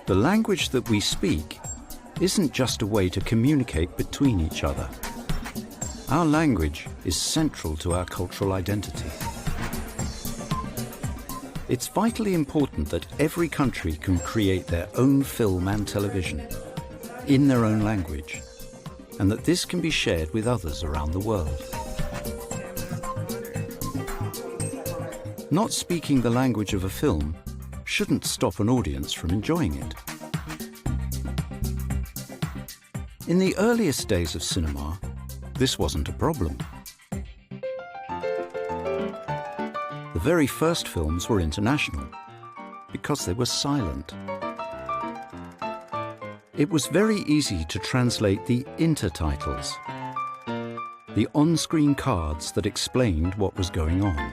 The language that we speak isn't just a way to communicate between each other. Our language is central to our cultural identity. It's vitally important that every country can create their own film and television in their own language, and that this can be shared with others around the world. Not speaking the language of a film shouldn't stop an audience from enjoying it. In the earliest days of cinema, this wasn't a problem. The very first films were international because they were silent. It was very easy to translate the intertitles, the on-screen cards that explained what was going on.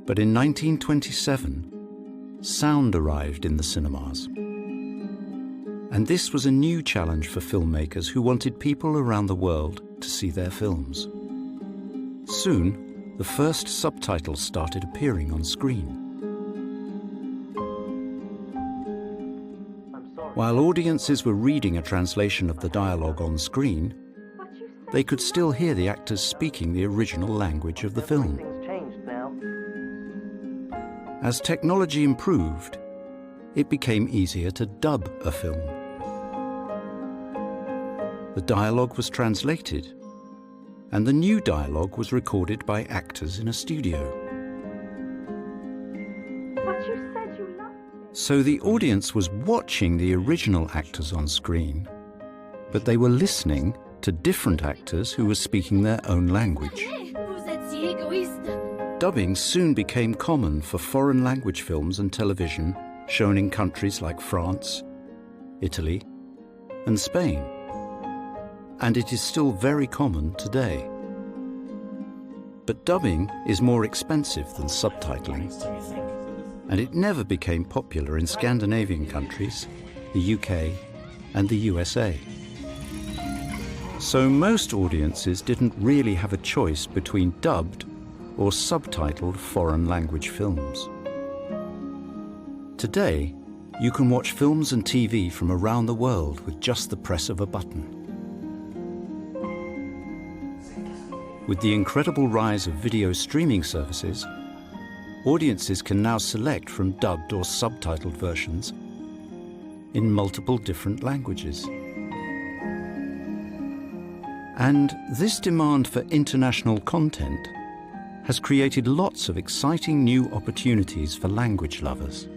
But in 1927, sound arrived in the cinemas. And this was a new challenge for filmmakers who wanted people around the world to see their films. Soon, the first subtitles started appearing on screen. While audiences were reading a translation of the dialogue on screen, they could still hear the actors speaking the original language of the film. As technology improved, it became easier to dub a film. The dialogue was translated, and the new dialogue was recorded by actors in a studio. But you said you loved it. So the audience was watching the original actors on screen, but they were listening to different actors who were speaking their own language. Vous êtes si égoïste. Dubbing soon became common for foreign language films and television shown in countries like France, Italy, and Spain. And it is still very common today. But dubbing is more expensive than subtitling, and it never became popular in Scandinavian countries, the UK, and the USA. So most audiences didn't really have a choice between dubbed or subtitled foreign language films. Today, you can watch films and TV from around the world with just the press of a button. With the incredible rise of video streaming services, audiences can now select from dubbed or subtitled versions in multiple different languages. And this demand for international content has created lots of exciting new opportunities for language lovers.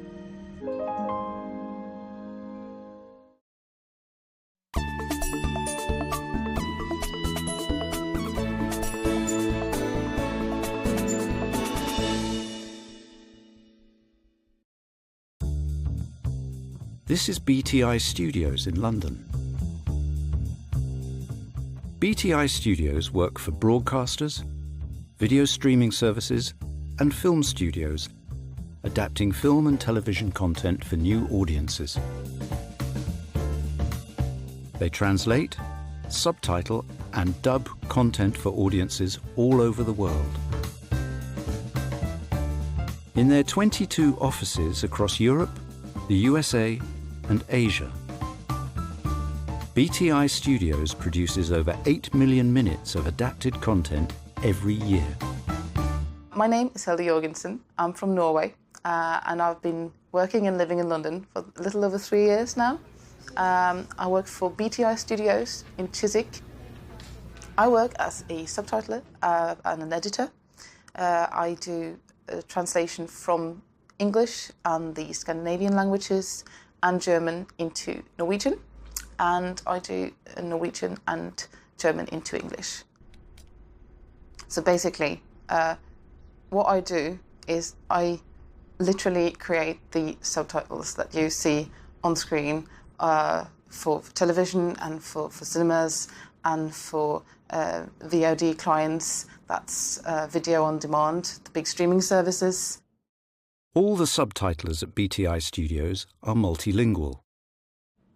This is BTI Studios in London. BTI Studios work for broadcasters, video streaming services, and film studios, adapting film and television content for new audiences. They translate, subtitle, and dub content for audiences all over the world. In their 22 offices across Europe, the USA, and Asia, BTI Studios produces over 8 million minutes of adapted content every year. My name is Hilda Jorgensen. I'm from Norway, and I've been working and living in London for a little over 3 years now. I work for BTI Studios in Chiswick. I work as a subtitler and an editor. I do translation from English and the Scandinavian languages and German into Norwegian, and I do Norwegian and German into English. So basically, what I do is I literally create the subtitles that you see on screen for television and for cinemas and for VOD clients, that's video on demand, the big streaming services. All the subtitlers at BTI Studios are multilingual.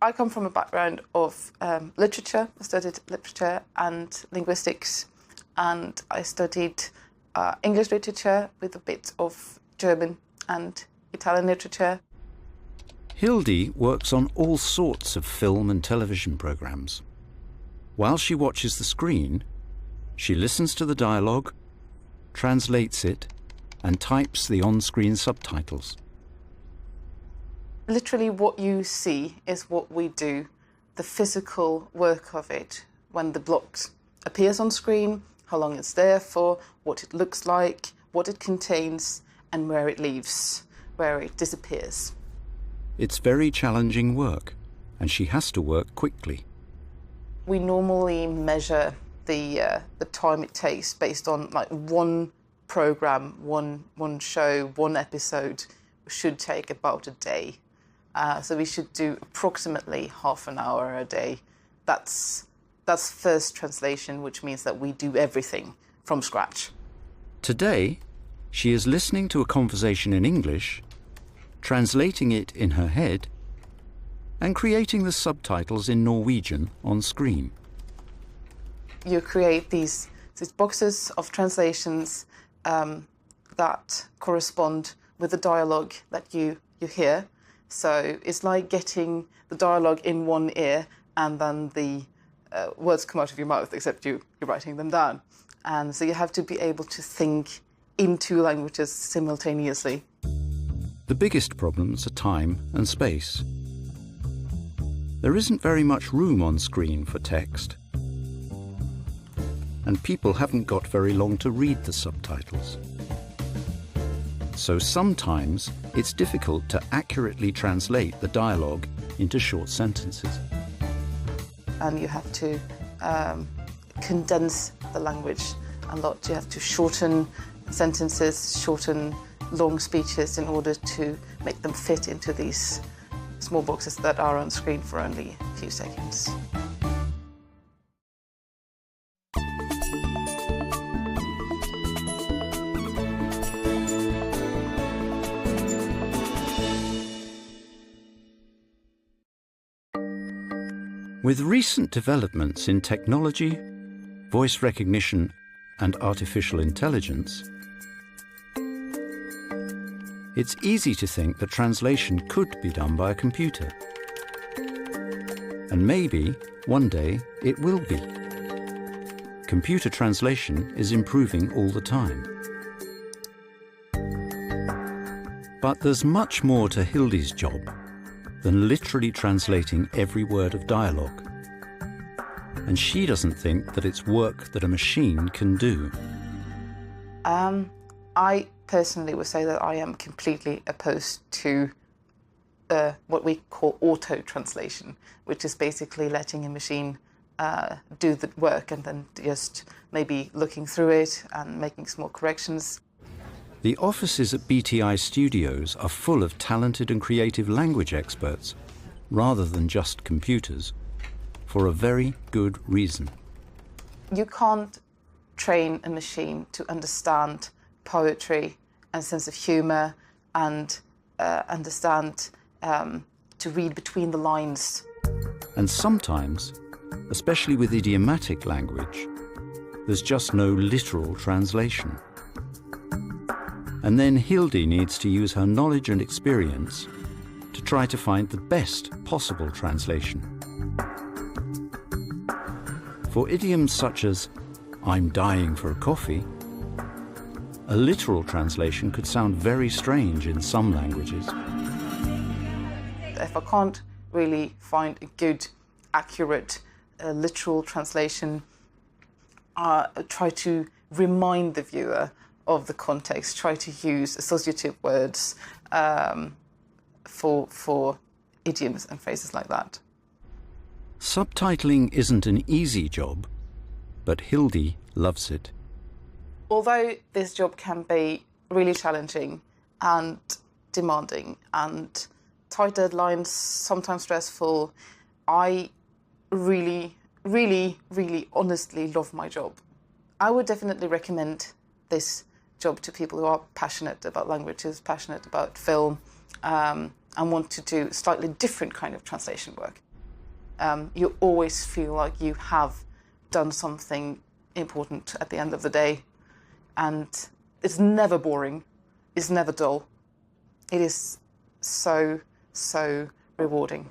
I come from a background of literature. I studied literature and linguistics, and I studied English literature with a bit of German and Italian literature. Hildy works on all sorts of film and television programmes. While she watches the screen, she listens to the dialogue, translates it, and types the on-screen subtitles. Literally what you see is what we do, the physical work of it, when the block appears on screen, how long it's there for, what it looks like, what it contains, and where it leaves, where it disappears. It's very challenging work, and she has to work quickly. We normally measure the time it takes based on like one program, one show, one episode should take about a day. So we should do approximately half an hour a day. That's first translation, which means that we do everything from scratch. Today, she is listening to a conversation in English, translating it in her head, and creating the subtitles in Norwegian on screen. You create these boxes of translations that correspond with the dialogue that you hear. So it's like getting the dialogue in one ear and then the words come out of your mouth, except you're writing them down. And so you have to be able to think in two languages simultaneously. The biggest problems are time and space. There isn't very much room on screen for text, and people haven't got very long to read the subtitles. So sometimes it's difficult to accurately translate the dialogue into short sentences. And you have to condense the language a lot. You have to shorten sentences, shorten long speeches in order to make them fit into these small boxes that are on screen for only a few seconds. With recent developments in technology, voice recognition, and artificial intelligence, it's easy to think that translation could be done by a computer. And maybe, one day, it will be. Computer translation is improving all the time. But there's much more to Hildy's job than literally translating every word of dialogue. And she doesn't think that it's work that a machine can do. I personally would say that I am completely opposed to what we call auto-translation, which is basically letting a machine do the work and then just maybe looking through it and making small corrections. The offices at BTI Studios are full of talented and creative language experts, rather than just computers, for a very good reason. You can't train a machine to understand poetry and sense of humour and understand to read between the lines. And sometimes, especially with idiomatic language, there's just no literal translation. And then Hildy needs to use her knowledge and experience to try to find the best possible translation. For idioms such as, "I'm dying for a coffee," a literal translation could sound very strange in some languages. If I can't really find a good, accurate, literal translation, try to remind the viewer of the context, try to use associative words for idioms and phrases like that. Subtitling isn't an easy job, but Hildy loves it. Although this job can be really challenging and demanding and tight deadlines, sometimes stressful, I really, really, really honestly love my job. I would definitely recommend this job to people who are passionate about languages, passionate about film, and want to do slightly different kind of translation work. You always feel like you have done something important at the end of the day, and it's never boring, it's never dull. It is so, so rewarding.